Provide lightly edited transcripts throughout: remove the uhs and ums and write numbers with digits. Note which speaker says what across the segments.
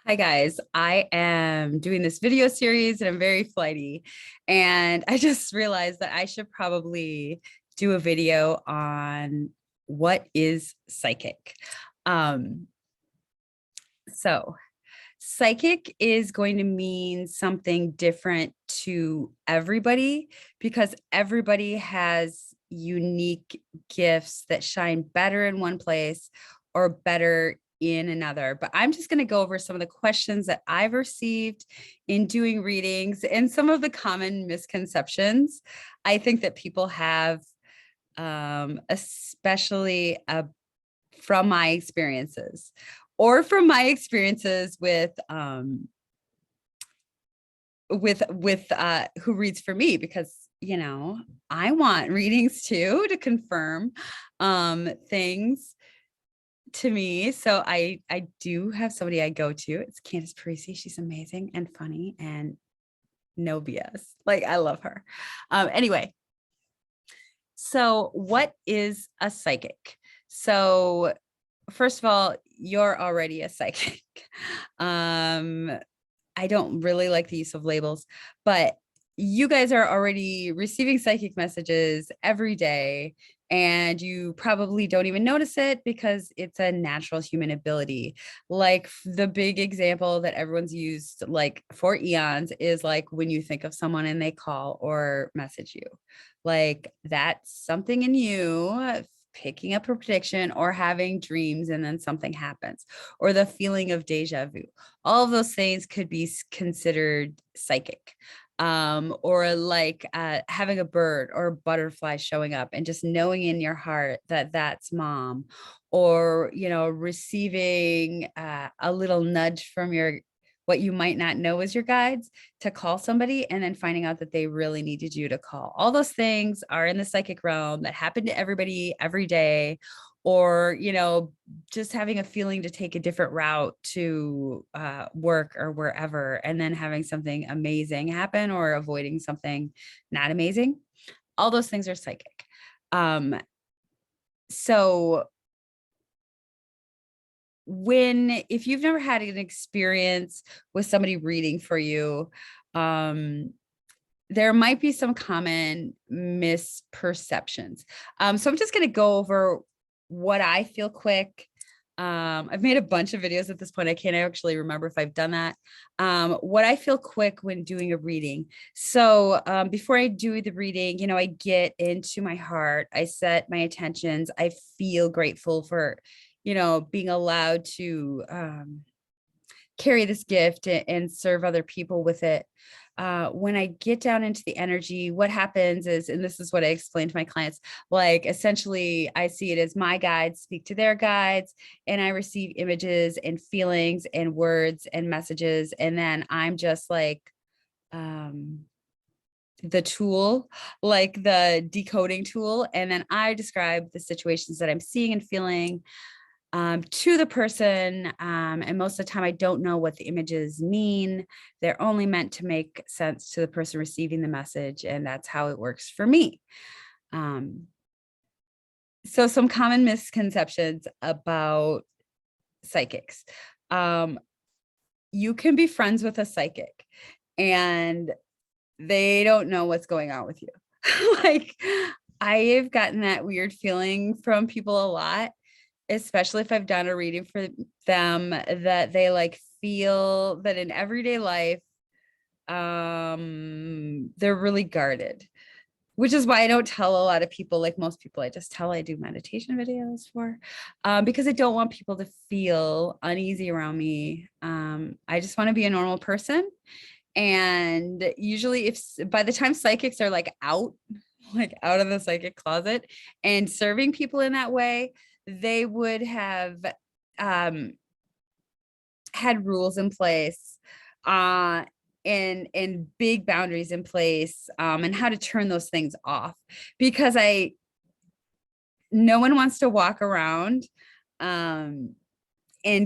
Speaker 1: Hi guys, I am doing this video series and I'm very flighty. And I just realized that I should probably do a video on what is psychic. Um, so psychic is going to mean something different to everybody because everybody has unique gifts that shine better in one place or better in another. But I'm just going to go over some of the questions that I've received in doing readings and some of the common misconceptions I think that people have, especially from my experiences or from my experiences with who reads for me, because I want readings too to confirm things to me. So I do have somebody I go to. It's Candace Parisi. She's amazing and funny and no BS. Like, I love her. Anyway, so what is a psychic? So first of all, you're already a psychic. I don't really like the use of labels, but you guys are already receiving psychic messages every day, and you probably don't even notice it because it's a natural human ability. Like, the big example that everyone's used like for eons is like when you think of someone and they call or message you. Like, that's something in you picking up a prediction or having dreams and then something happens, or the feeling of deja vu. All of those things could be considered psychic. Or like having a bird or a butterfly showing up and just knowing in your heart that that's mom, or receiving a little nudge from your, what you might not know is your guides, to call somebody and then finding out that they really needed you to call. All those things are in the psychic realm that happen to everybody every day. Or just having a feeling to take a different route to work or wherever, and then having something amazing happen, or avoiding something not amazing. All those things are psychic. So if you've never had an experience with somebody reading for you, there might be some common misperceptions. So I'm just going to go over what I feel quick. I've made a bunch of videos at this point. I can't actually remember if I've done that. What I feel quick when doing a reading. So before I do the reading, I get into my heart. I set my intentions. I feel grateful for, being allowed to carry this gift and serve other people with it. When I get down into the energy, what happens is, and this is what I explain to my clients, like, essentially I see it as my guides speak to their guides, and I receive images and feelings and words and messages. And then I'm just like, the tool, like the decoding tool. And then I describe the situations that I'm seeing and feeling to the person. And most of the time, I don't know what the images mean. They're only meant to make sense to the person receiving the message. And that's how it works for me. So some common misconceptions about psychics. You can be friends with a psychic and they don't know what's going on with you. Like, I've gotten that weird feeling from people a lot, especially if I've done a reading for them, that they like feel that in everyday life, they're really guarded, which is why I don't tell a lot of people, like most people, I just tell I do meditation videos for, because I don't want people to feel uneasy around me. I just want to be a normal person. And usually if by the time psychics are like out, like out of the psychic closet and serving people in that way, they would have had rules in place, and big boundaries in place, and how to turn those things off. Because no one wants to walk around and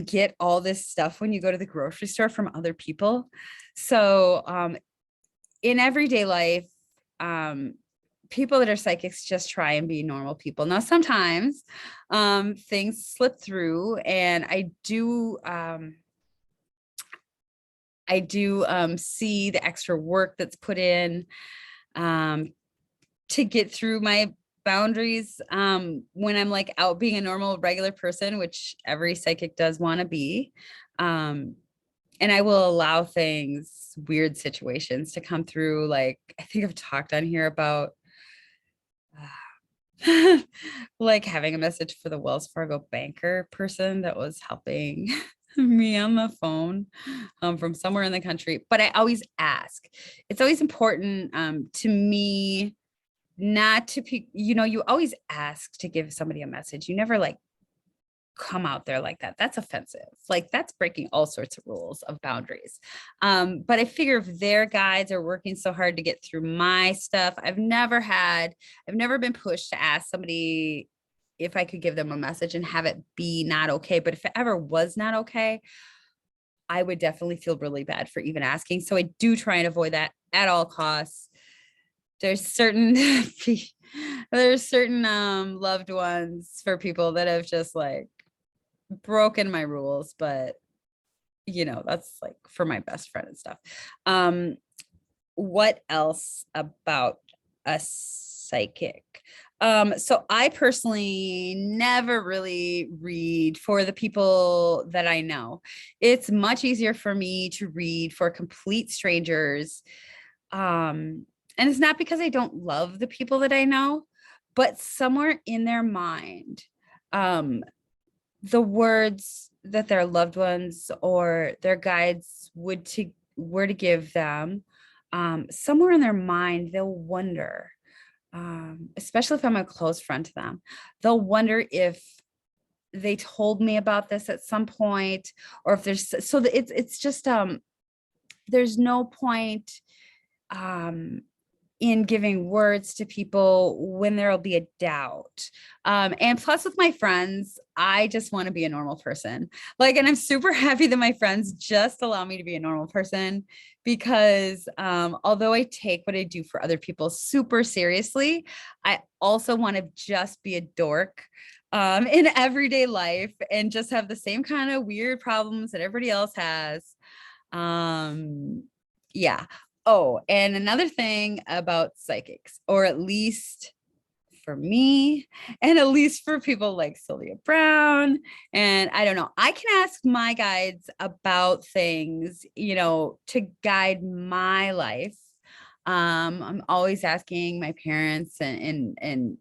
Speaker 1: get all this stuff when you go to the grocery store from other people. So in everyday life, people that are psychics just try and be normal people. Now, sometimes things slip through, and I do I do see the extra work that's put in um, to get through my boundaries when I'm like out being a normal, regular person, which every psychic does want to be. Um, and I will allow things, weird situations to come through. Like, I think I've talked on here about like having a message for the Wells Fargo banker person that was helping me on the phone from somewhere in the country. But I always ask. It's always important to me not to you always ask to give somebody a message. You never like come out there like that. That's offensive. Like that's breaking all sorts of rules of boundaries. But I figure if their guides are working so hard to get through my stuff, I've never been pushed to ask somebody if I could give them a message and have it be not okay. But if it ever was not okay, I would definitely feel really bad for even asking. So I do try and avoid that at all costs. There's certain loved ones for people that have just like broken my rules, but that's like for my best friend and stuff. What else about a psychic? So I personally never really read for the people that I know. It's much easier for me to read for complete strangers. And it's not because I don't love the people that I know, but somewhere in their mind, the words that their loved ones or their guides were to give them, somewhere in their mind, they'll wonder, especially if I'm a close friend to them, they'll wonder if they told me about this at some point, or if it's just there's no point in giving words to people when there'll be a doubt. And plus with my friends, I just want to be a normal person. Like, and I'm super happy that my friends just allow me to be a normal person because although I take what I do for other people super seriously, I also want to just be a dork in everyday life and just have the same kind of weird problems that everybody else has. Yeah. Oh, and another thing about psychics, or at least for me, and at least for people like Sylvia Brown, and I don't know, I can ask my guides about things, to guide my life. I'm always asking my parents and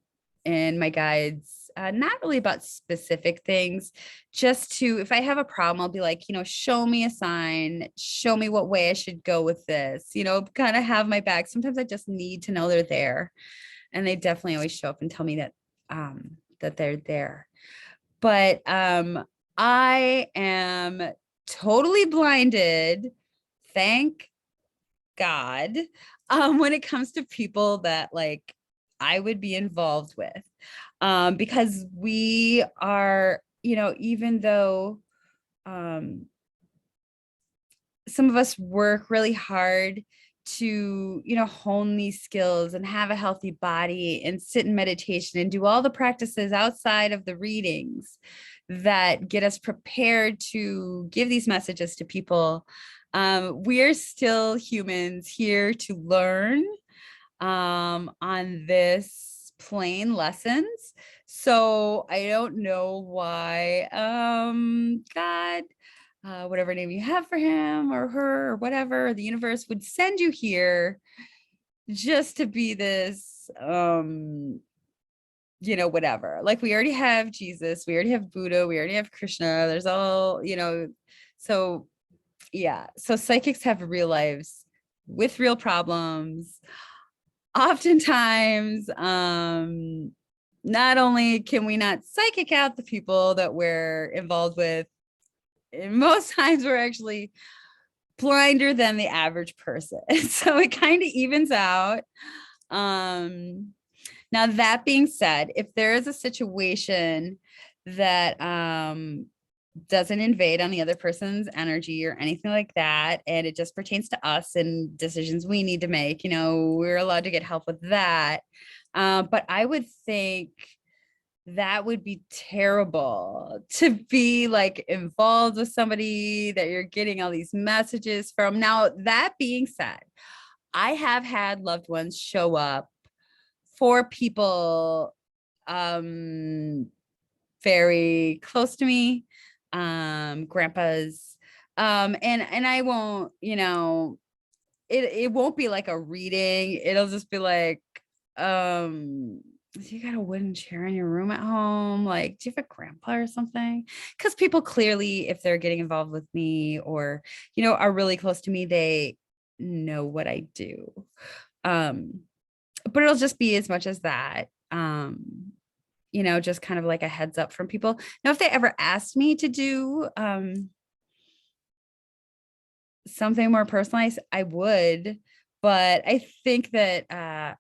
Speaker 1: my guides, not really about specific things, just to, if I have a problem, I'll be like, show me a sign, show me what way I should go with this, kind of have my back. Sometimes I just need to know they're there. And they definitely always show up and tell me that they're there. But I am totally blinded, thank God, when it comes to people that like I would be involved with, because we are, even though some of us work really hard to, hone these skills and have a healthy body and sit in meditation and do all the practices outside of the readings that get us prepared to give these messages to people. We're still humans here to learn on this plane lessons. So I don't know why God, whatever name you have for him or her or whatever, the universe would send you here just to be this whatever. Like we already have Jesus, we already have Buddha, we already have Krishna. There's all, so yeah. So psychics have real lives with real problems. Oftentimes, not only can we not psychic out the people that we're involved with, most times we're actually blinder than the average person. So it kind of evens out. Now that being said, if there is a situation that doesn't invade on the other person's energy or anything like that, and it just pertains to us and decisions we need to make, we're allowed to get help with that. But I would think that would be terrible to be like involved with somebody that you're getting all these messages from. Now, that being said, I have had loved ones show up for people very close to me, grandpas. And I won't, it won't be like a reading. It'll just be like, you got a wooden chair in your room at home? Like, do you have a grandpa or something? Because people clearly, if they're getting involved with me or, are really close to me, they know what I do. But it'll just be as much as that. Just kind of like a heads up from people. Now, if they ever asked me to do something more personalized, I would, but I think that I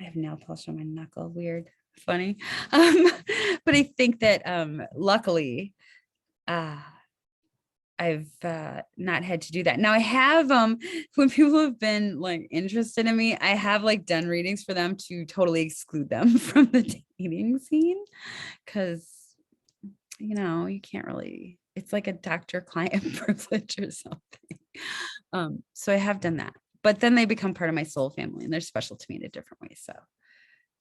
Speaker 1: have nail polish on my knuckle. Weird, funny. But I think that luckily I've not had to do that. Now I have when people have been like interested in me, I have like done readings for them to totally exclude them from the dating scene, because you can't really, it's like a doctor-client privilege or something. So I have done that, but then they become part of my soul family and they're special to me in a different way. So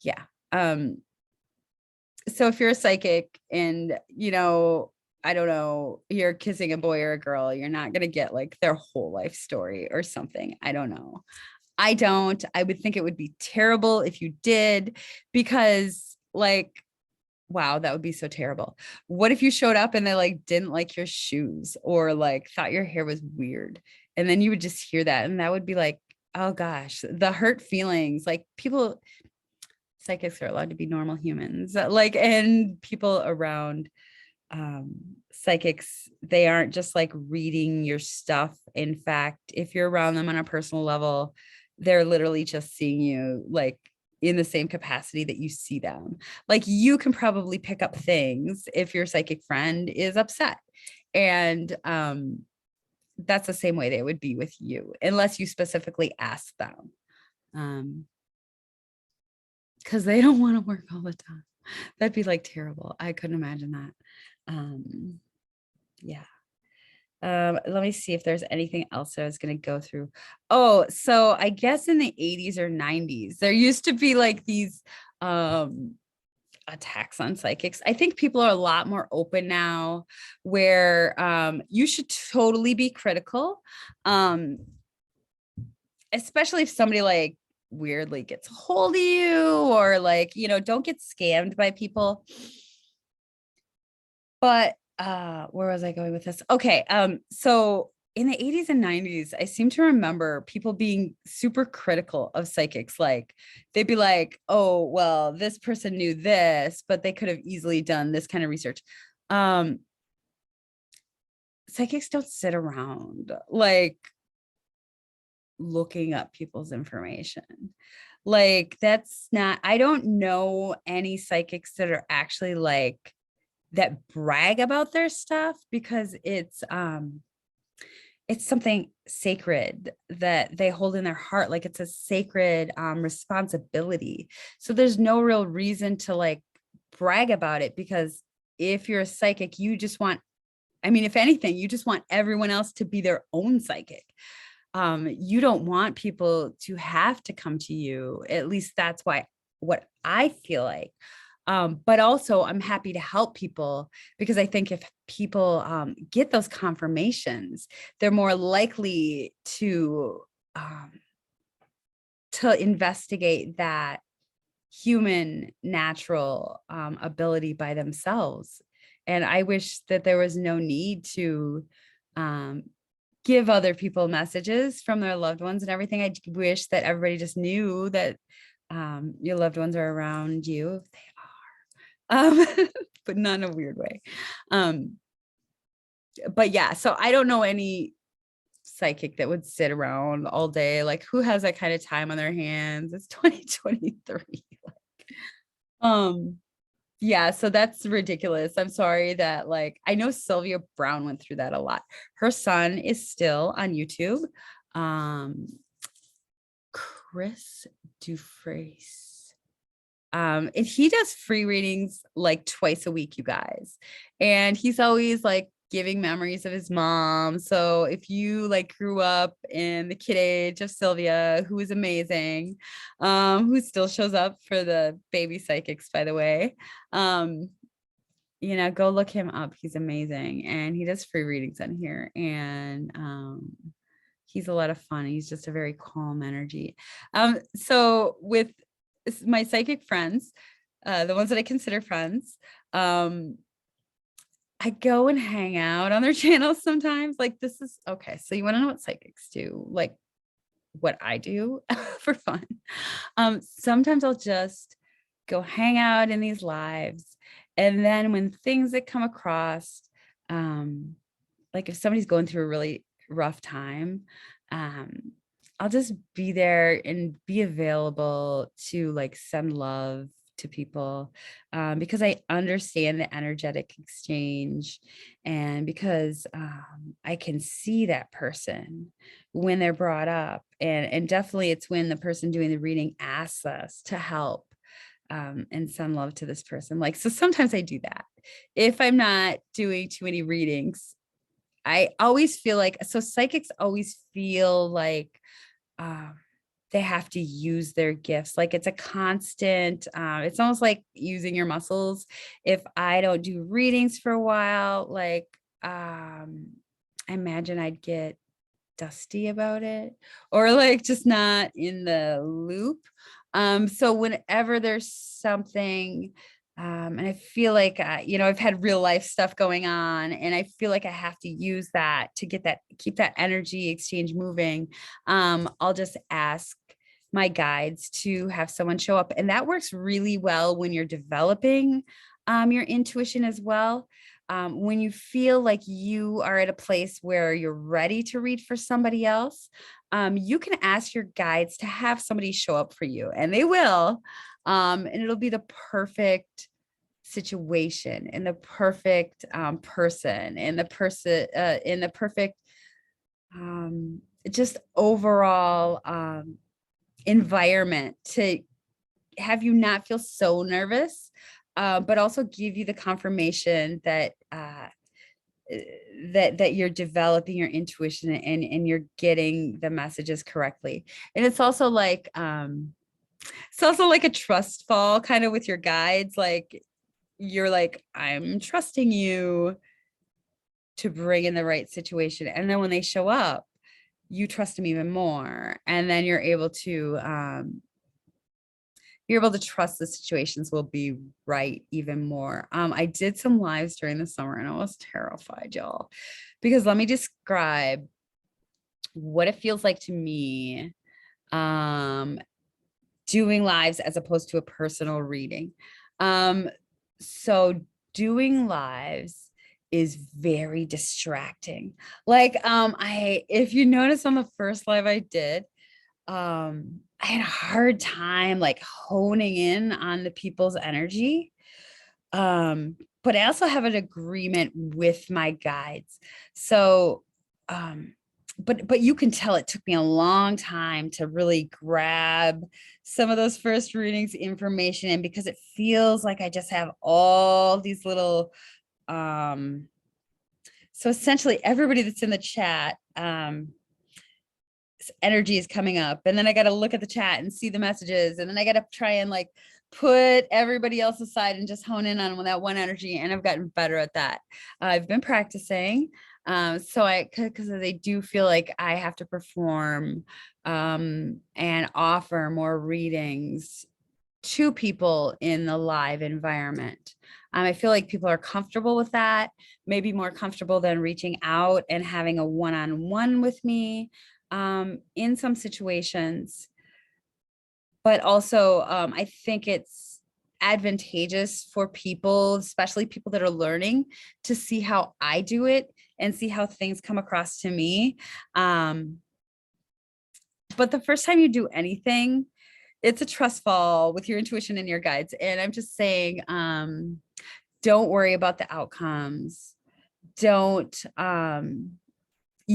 Speaker 1: yeah. So if you're a psychic and I don't know, you're kissing a boy or a girl, you're not going to get like their whole life story or something. I don't know. I would think it would be terrible if you did, because like, wow, that would be so terrible. What if you showed up and they like didn't like your shoes or like thought your hair was weird? And then you would just hear that. And that would be like, oh gosh, the hurt feelings. Like psychics are allowed to be normal humans. Like, and people around psychics, they aren't just like reading your stuff. In fact, if you're around them on a personal level, they're literally just seeing you like in the same capacity that you see them. Like you can probably pick up things if your psychic friend is upset, and that's the same way they would be with you, unless you specifically ask them, because they don't want to work all the time. That'd be like terrible. I couldn't imagine that. Yeah. Let me see if there's anything else I was going to go through. Oh, so I guess in the 80s or 90s, there used to be like these attacks on psychics. I think people are a lot more open now, where you should totally be critical, especially if somebody like weirdly gets a hold of you, or like, don't get scammed by people. But where was I going with this? Okay. So in the 80s and 90s, I seem to remember people being super critical of psychics. Like they'd be like, oh, well, this person knew this, but they could have easily done this kind of research. Psychics don't sit around like looking up people's information. Like that's not, I don't know any psychics that are actually like that brag about their stuff, because it's something sacred that they hold in their heart. Like it's a sacred responsibility. So there's no real reason to like brag about it, because if you're a psychic, you just want, I mean, if anything, you just want everyone else to be their own psychic. You don't want people to have to come to you. At least that's what I feel like. But also I'm happy to help people, because I think if people get those confirmations, they're more likely to investigate that human natural ability by themselves. And I wish that there was no need to give other people messages from their loved ones and everything. I wish that everybody just knew that your loved ones are around you, if they but not in a weird way. But yeah, so I don't know any psychic that would sit around all day. Like who has that kind of time on their hands? It's 2023. Yeah, so that's ridiculous. I'm sorry that like, I know Sylvia Brown went through that a lot. Her son is still on YouTube. Chris Dufresne. And he does free readings like twice a week, you guys. And he's always like giving memories of his mom. So if you like grew up in the kid age of Sylvia, who is amazing, who still shows up for the baby psychics, by the way, go look him up. He's amazing. And he does free readings on here. And he's a lot of fun. He's just a very calm energy. So with my psychic friends, the ones that I consider friends, I go and hang out on their channels sometimes. Like, this is okay. So you want to know what psychics do? Like what I do for fun. Sometimes I'll just go hang out in these lives. And then when things that come across, like if somebody's going through a really rough time, I'll just be there and be available to like send love to people, because I understand the energetic exchange, and because I can see that person when they're brought up, and definitely it's when the person doing the reading asks us to help, and send love to this person. Like, so sometimes I do that. If I'm not doing too many readings, I always feel like, so psychics always feel like they have to use their gifts. Like it's a constant, it's almost like using your muscles. If I don't do readings for a while, like I imagine I'd get dusty about it, or like just not in the loop. So whenever there's something, and I feel like, I've had real life stuff going on, and I feel like I have to use that to keep that energy exchange moving. I'll just ask my guides to have someone show up. And that works really well when you're developing your intuition as well. When you feel like you are at a place where you're ready to read for somebody else, you can ask your guides to have somebody show up for you, and they will. And it'll be the perfect situation, and the perfect person, and the person in the perfect just overall environment to have you not feel so nervous, but also give you the confirmation that that you're developing your intuition, and you're getting the messages correctly. And it's also like a trust fall kind of with your guides. Like you're like, I'm trusting you to bring in the right situation. And then when they show up, you trust them even more. And then you're able to trust the situations will be right even more. I did some lives during the summer, and I was terrified, y'all, because let me describe what it feels like to me doing lives as opposed to a personal reading. So doing lives is very distracting. Like, if you notice on the first live I did, I had a hard time like honing in on the people's energy. But I also have an agreement with my guides. So, but you can tell it took me a long time to really grab some of those first readings information, and because it feels like I just have all these little so essentially everybody that's in the chat, energy is coming up, and then I got to look at the chat and see the messages, and then I got to try and like put everybody else aside and just hone in on that one energy. And I've gotten better at that. I've been practicing. Because I do feel like I have to perform and offer more readings to people in the live environment. I feel like people are comfortable with that, maybe more comfortable than reaching out and having a one-on-one with me in some situations. But also, I think it's advantageous for people, especially people that are learning, to see how I do it and see how things come across to me. But the first time you do anything, it's a trust fall with your intuition and your guides. And I'm just saying, don't worry about the outcomes. You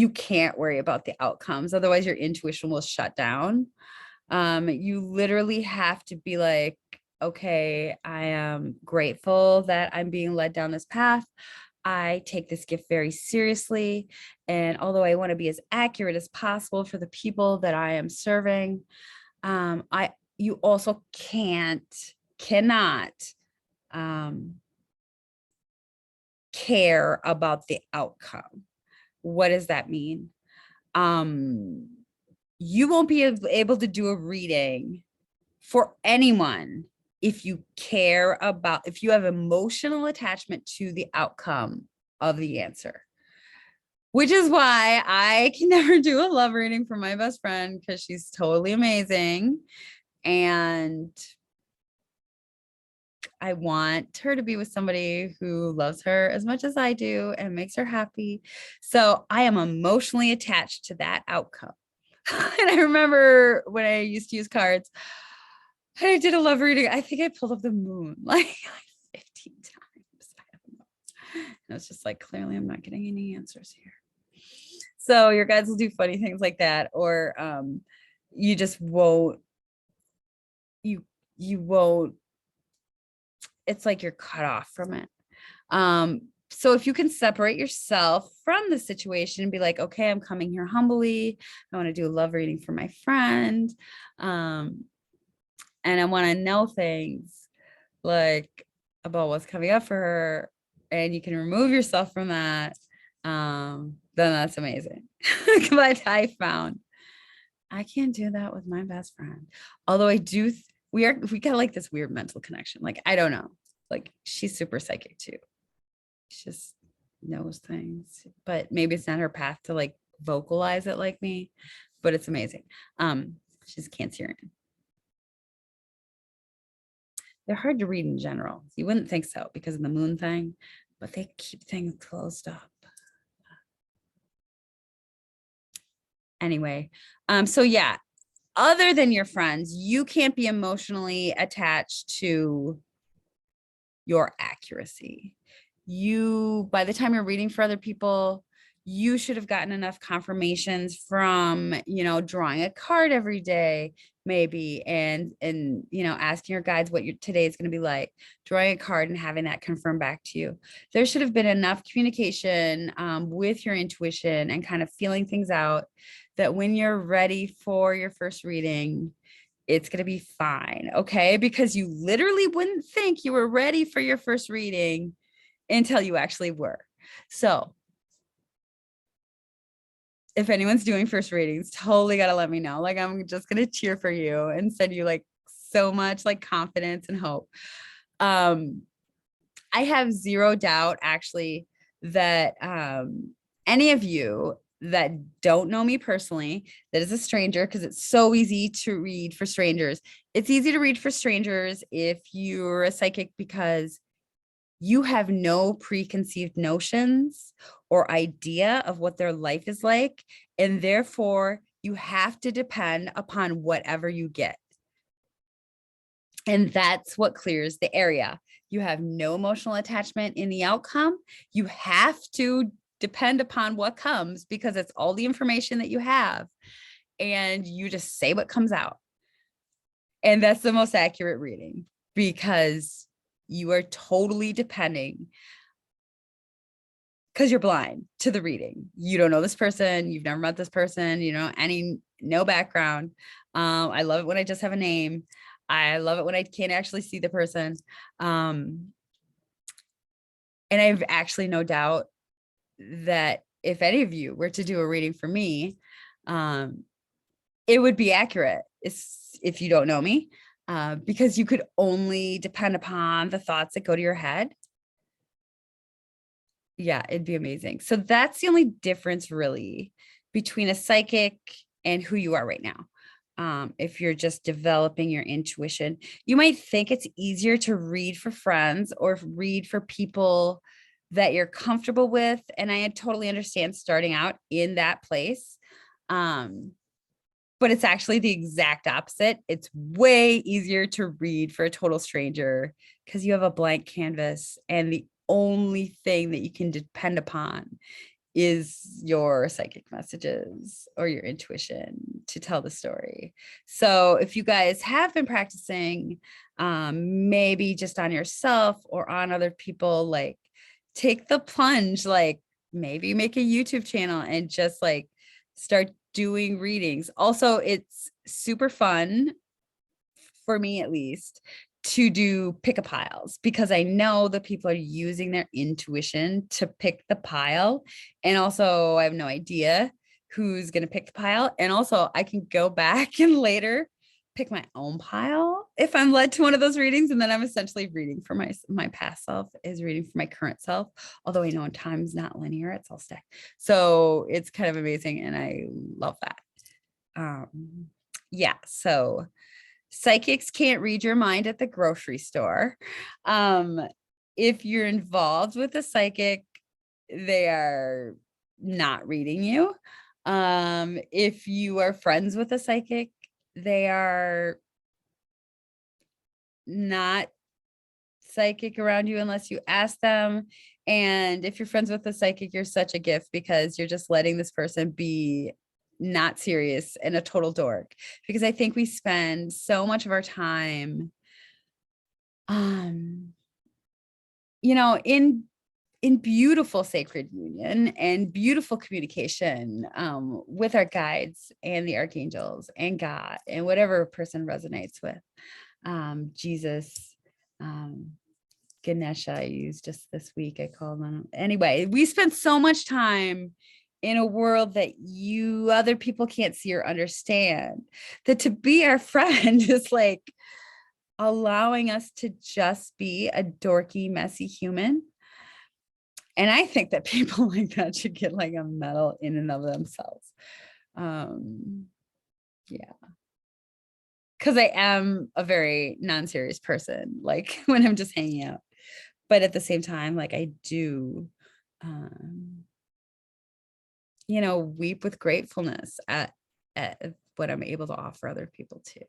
Speaker 1: can't worry about the outcomes. Otherwise your intuition will shut down. You literally have to be like, okay, I am grateful that I'm being led down this path. I take this gift very seriously. And although I want to be as accurate as possible for the people that I am serving, you also cannot care about the outcome. What does that mean? You won't be able to do a reading for anyone if you care about, if you have emotional attachment to the outcome of the answer, which is why I can never do a love reading for my best friend, because she's totally amazing. And I want her to be with somebody who loves her as much as I do and makes her happy. So I am emotionally attached to that outcome. And I remember when I used to use cards, I did a love reading. I think I pulled up the moon like 15 times. I don't know. And it was just like, clearly I'm not getting any answers here. So your guides will do funny things like that, or you just won't, you won't, it's like you're cut off from it. So if you can separate yourself from the situation and be like, okay, I'm coming here humbly. I want to do a love reading for my friend. And I want to know things like about what's coming up for her, and you can remove yourself from that, then that's amazing. But I found I can't do that with my best friend. Although I do, we got like this weird mental connection. Like, I don't know. Like, she's super psychic too. She just knows things, but maybe it's not her path to like vocalize it like me, but it's amazing. She's Cancerian. They're hard to read in general. You wouldn't think so because of the moon thing, but they keep things closed up. Anyway, so yeah, other than your friends, you can't be emotionally attached to your accuracy. You, by the time you're reading for other people, you should have gotten enough confirmations from, drawing a card every day, maybe, and asking your guides what your today is going to be like, drawing a card and having that confirmed back to you. There should have been enough communication with your intuition and kind of feeling things out, that when you're ready for your first reading, it's going to be fine. Okay. Because you literally wouldn't think you were ready for your first reading until you actually were. So if anyone's doing first readings, totally got to let me know. Like, I'm just going to cheer for you and send you like so much like confidence and hope. I have zero doubt actually that any of you that don't know me personally, that is a stranger, because it's so easy to read for strangers. It's easy to read for strangers if you're a psychic, because you have no preconceived notions or idea of what their life is like. And therefore, you have to depend upon whatever you get. And that's what clears the area. You have no emotional attachment in the outcome. You have to depend upon what comes, because it's all the information that you have. And you just say what comes out. And that's the most accurate reading, because you are totally depending, because you're blind to the reading. You don't know this person. You've never met this person. No background. I love it when I just have a name. I love it when I can't actually see the person. And I have actually no doubt that if any of you were to do a reading for me, it would be accurate if you don't know me, because you could only depend upon the thoughts that go to your head. Yeah, it'd be amazing. So that's the only difference really between a psychic and who you are right now. If you're just developing your intuition, you might think it's easier to read for friends or read for people that you're comfortable with. And I totally understand starting out in that place. But it's actually the exact opposite. It's way easier to read for a total stranger, because you have a blank canvas, and the only thing that you can depend upon is your psychic messages or your intuition to tell the story. So if you guys have been practicing, maybe just on yourself or on other people, like take the plunge, like maybe make a YouTube channel and just like start doing readings. Also, it's super fun for me at least to do pick a piles because I know that people are using their intuition to pick the pile. And also I have no idea who's going to pick the pile. And also I can go back and later pick my own pile if I'm led to one of those readings. And then I'm essentially reading for my past self is reading for my current self. Although I know time's not linear, it's all stacked. So it's kind of amazing. And I love that. Yeah. So psychics can't read your mind at the grocery store. If you're involved with a psychic, they are not reading you. If you are friends with a psychic, they are not psychic around you unless you ask them. And if you're friends with a psychic, you're such a gift because you're just letting this person be not serious and a total dork, because I think we spend so much of our time in beautiful sacred union and beautiful communication with our guides and the archangels and God and whatever person resonates with. Jesus, Ganesha I used just this week. I called them. Anyway, we spend so much time in a world that you other people can't see or understand, that to be our friend is like allowing us to just be a dorky, messy human. And I think that people like that should get like a medal in and of themselves. Yeah. Because I am a very non-serious person, like when I'm just hanging out. But at the same time, like I do, weep with gratefulness at what I'm able to offer other people too.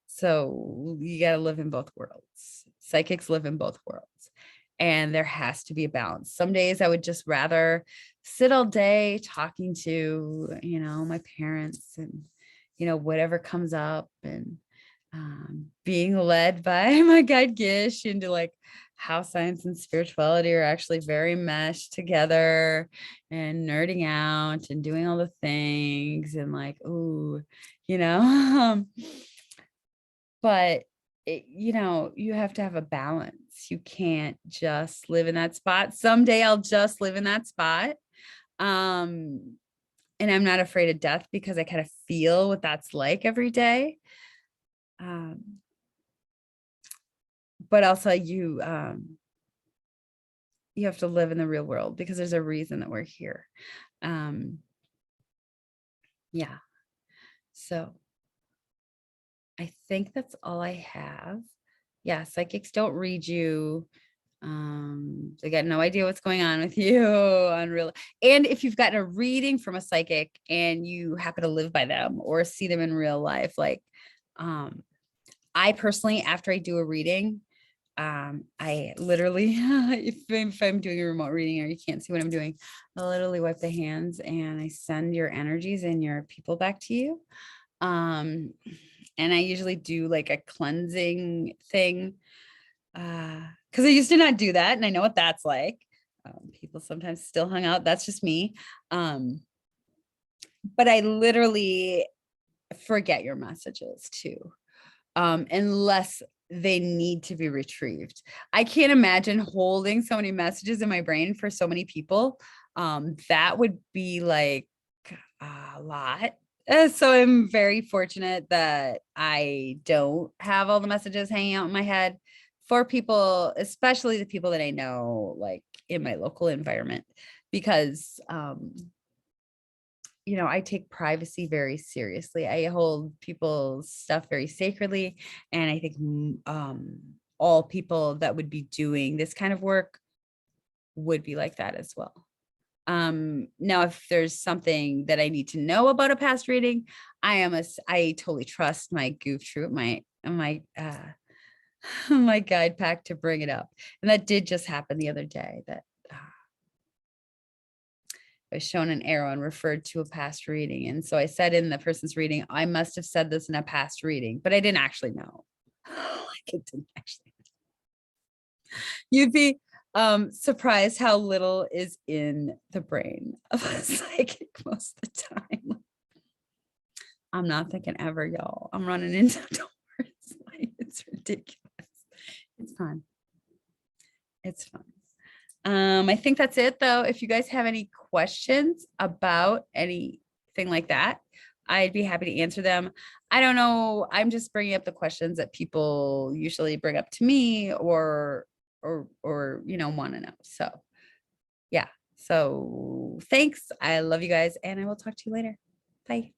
Speaker 1: So you got to live in both worlds. Psychics live in both worlds. And there has to be a balance. Some days I would just rather sit all day talking to, my parents and, whatever comes up, and being led by my guide Gish into like how science and spirituality are actually very meshed together, and nerding out and doing all the things and like, ooh, but you have to have a balance. You can't just live in that spot. Someday I'll just live in that spot. And I'm not afraid of death because I kind of feel what that's like every day. But also you have to live in the real world because there's a reason that we're here. Yeah. So I think that's all I have. Yeah, psychics don't read you. They got no idea what's going on with you on real. And if you've gotten a reading from a psychic and you happen to live by them or see them in real life, like I personally, after I do a reading, I literally, if I'm doing a remote reading or you can't see what I'm doing, I literally wipe the hands and I send your energies and your people back to you. And I usually do like a cleansing thing because I used to not do that, and I know what that's like. People sometimes still hung out. That's just me. But I literally forget your messages too, unless they need to be retrieved. I can't imagine holding so many messages in my brain for so many people. That would be like a lot. So I'm very fortunate that I don't have all the messages hanging out in my head for people, especially the people that I know, like in my local environment, because, I take privacy very seriously. I hold people's stuff very sacredly. And I think all people that would be doing this kind of work would be like that as well. Now, if there's something that I need to know about a past reading, I totally trust my goof troop, my my guide pack to bring it up. And that did just happen the other day that I was shown an arrow and referred to a past reading. And so I said in the person's reading, I must have said this in a past reading, but I didn't actually know. Like it didn't actually. You'd be surprised how little is in the brain of a psychic most of the time. I'm not thinking ever, y'all. I'm running into doors. Like, it's ridiculous. It's fun. It's fun. I think that's it though. If you guys have any questions about anything like that, I'd be happy to answer them. I don't know. I'm just bringing up the questions that people usually bring up to me or want to know. So yeah. So thanks. I love you guys and I will talk to you later. Bye.